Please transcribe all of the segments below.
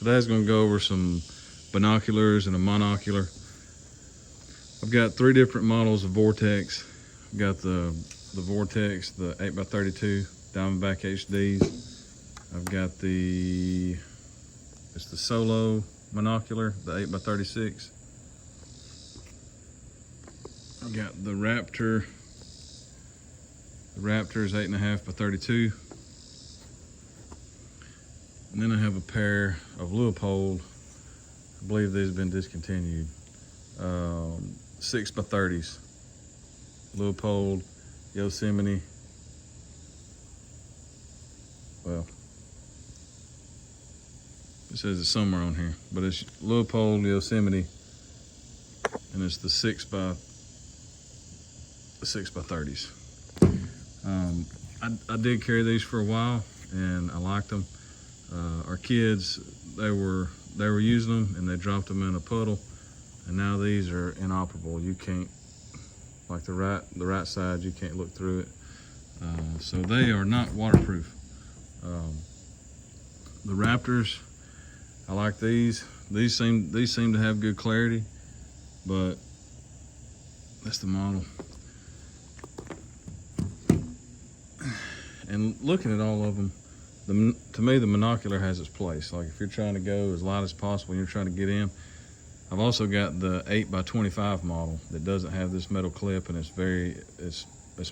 Today I was going to go over some binoculars and a monocular. I've got 3 different models of Vortex. I've got the Vortex, the 8x32 Diamondback HDs. I've got it's the Solo monocular, the 8x36. I've got the Raptor. The Raptor is 8.5x32. And then I have a pair of Leupold. I believe these have been discontinued. 6x30s. Leupold, Yosemite. Well, it says it's somewhere on here, but it's Leupold, Yosemite, and it's the 6x30s. I did carry these for a while, and I liked them. Our kids, they were using them, and they dropped them in a puddle, and now these are inoperable. You can't, like the right side, you can't look through it. So they are not waterproof. The Raptors, I like these. These seem to have good clarity, but that's the model. And looking at all of them, to me, the monocular has its place. Like if you're trying to go as light as possible and you're trying to get in. I've also got the 8x25 model that doesn't have this metal clip, and it's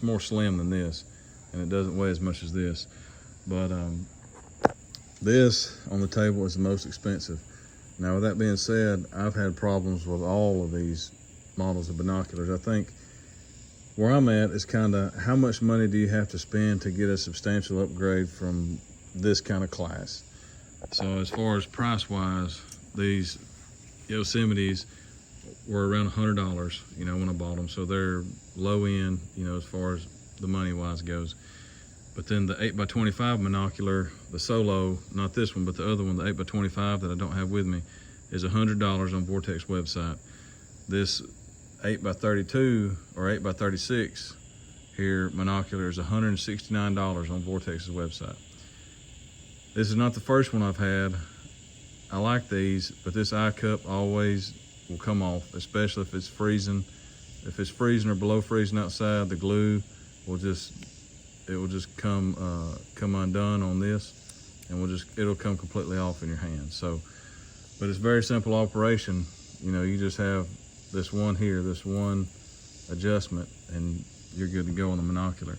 more slim than this, and it doesn't weigh as much as this. But this on the table is the most expensive. Now, with that being said, I've had problems with all of these models of binoculars. I think where I'm at is kind of how much money do you have to spend to get a substantial upgrade from this kind of class. So as far as price-wise, these Yosemites were around $100, you know, when I bought them. So they're low end, you know, as far as the money-wise goes. But then the 8x25 monocular, the Solo, not this one, but the other one, the 8x25 that I don't have with me, is $100 on Vortex website. This 8x32 or 8x36 here monocular is $169 on Vortex's website. This is not the first one I've had. I like these, but this eye cup always will come off, especially if it's freezing. If it's freezing or below freezing outside, the glue will just come undone on this, and it'll come completely off in your hand. So, but it's very simple operation. You know, you just have this one here, this one adjustment, and you're good to go on the monocular.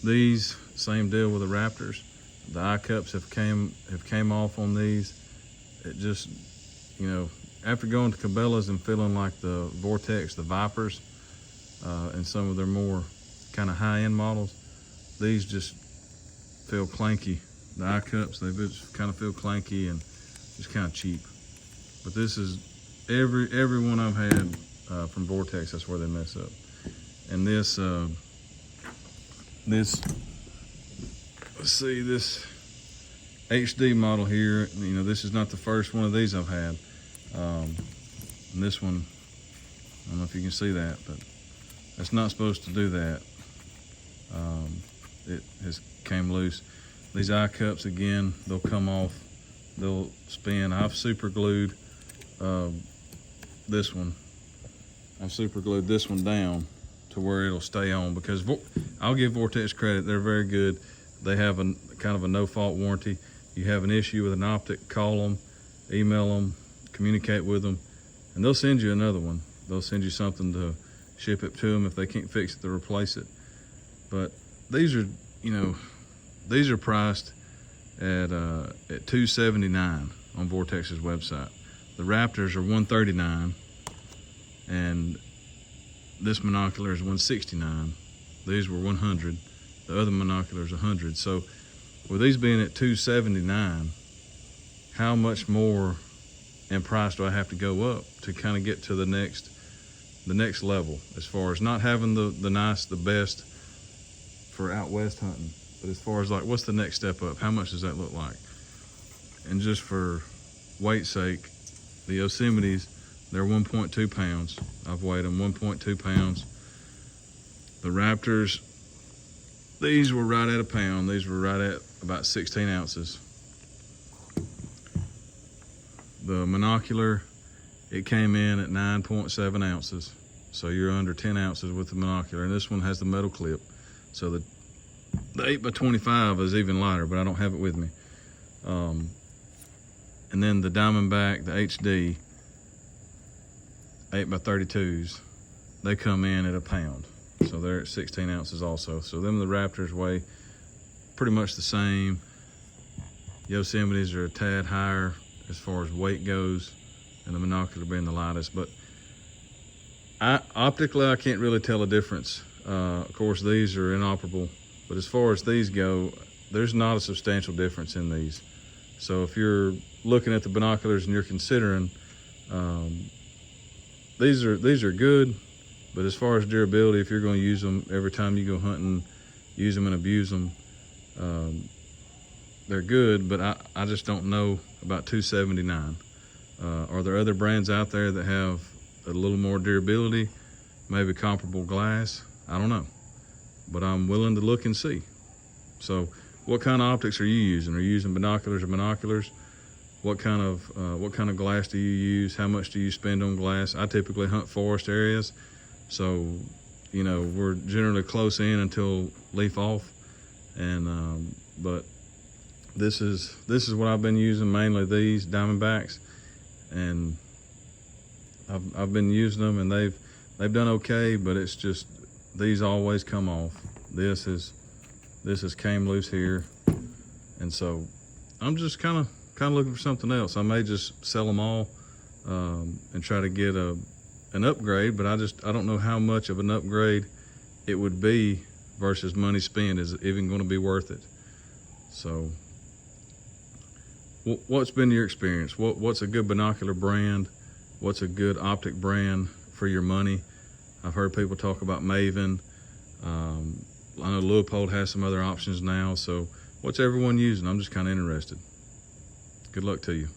These, same deal with the Raptors. The eye cups have came off on these. It just, you know, after going to Cabela's and feeling like the Vortex, the Vipers, and some of their more kind of high-end models, these just feel clanky. The eye cups, they just kind of feel clanky and just kind of cheap. But this is every one I've had from Vortex, that's where they mess up. And this let's see, this HD model here, you know, this is not the first one of these I've had. And this one, I don't know if you can see that, but that's not supposed to do that. It has came loose. These eye cups, again, they'll come off, they'll spin. I've super glued this one. I've super glued this one down to where it'll stay on, because I'll give Vortex credit, they're very good. They have a kind of a no-fault warranty. You have an issue with an optic, call them, email them, communicate with them, and they'll send you another one. They'll send you something to ship it to them. If they can't fix it, they'll replace it. But these are, you know, these are priced at $279 on Vortex's website. The Raptors are $139, and this monocular is $169. These were $100. The other monoculars $100. So with these being at $279, how much more in price do I have to go up to kind of get to the next level, as far as not having the best for out west hunting, but as far as like what's the next step up? How much does that look like? And just for weight's sake, the Yosemites, they're 1.2 pounds. I've weighed them 1.2 pounds. The Raptors, these were right at a pound. These were right at about 16 ounces. The monocular, it came in at 9.7 ounces. So you're under 10 ounces with the monocular. And this one has the metal clip. So the 8x25 is even lighter, but I don't have it with me. And then the Diamondback, the HD 8x32s, they come in at a pound. So they're at 16 ounces also. So them the Raptors weigh pretty much the same. Yosemites are a tad higher as far as weight goes, and the monocular being the lightest. But optically, I can't really tell a difference. Of course, these are inoperable, but as far as these go, there's not a substantial difference in these. So if you're looking at the binoculars and you're considering, these are good, but as far as durability, if you're going to use them every time you go hunting, use them and abuse them, they're good, but I just don't know about $279. Are there other brands out there that have a little more durability, maybe comparable glass? I don't know, but I'm willing to look and see. So what kind of optics are you using? Are you using binoculars or monoculars? What kind of glass do you use? How much do you spend on glass? I typically hunt forest areas, so you know we're generally close in until leaf off, and but this is what I've been using, mainly these Diamondbacks, and I've been using them, and they've done okay, but it's just these always come off. This is came loose here, and so I'm just kind of looking for something else. I may just sell them all and try to get an upgrade, but I don't know how much of an upgrade it would be versus money spent. Is it even going to be worth it? So what's been your experience? What's a good binocular brand? What's a good optic brand for your money? I've heard people talk about Maven. I know Leupold has some other options now. So what's everyone using? I'm just kind of interested. Good luck to you.